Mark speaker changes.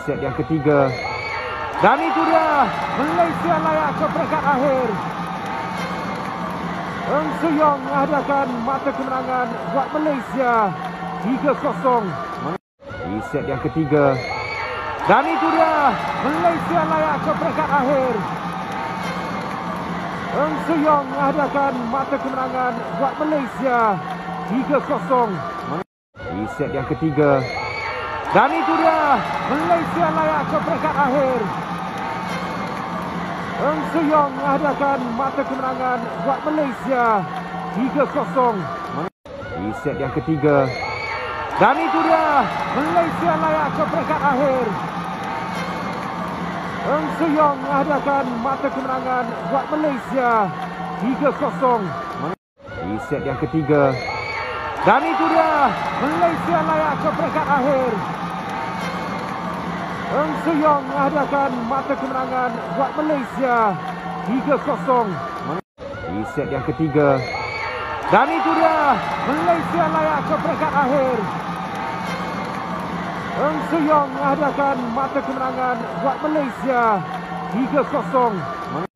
Speaker 1: set yang ketiga. Dan itu dia, Malaysia layak ke peringkat akhir. Eng Suyong menghadiahkan mata kemenangan buat Malaysia 3-0 di set yang ketiga. Dan itu dia, Malaysia layak ke peringkat akhir. Eng Suyong menghadiahkan mata kemenangan buat Malaysia 3-0 di set yang ketiga. Dan itu dia, Malaysia layak ke peringkat akhir. Eng Suyong menghadiahkan mata kemenangan buat Malaysia 3-0 di set yang ketiga. Dan itu dia, Malaysia layak ke peringkat akhir. Eng Suyong menghadiahkan mata kemenangan buat Malaysia 3-0 di set yang ketiga. Dan itu dia, Malaysia layak ke peringkat akhir. Eng Suyong menghadiahkan mata kemenangan buat Malaysia 3-0 di set yang ketiga. Dan itu dia, Malaysia layak ke peringkat akhir. Eng Suyong menghadiahkan mata kemenangan buat Malaysia 3-0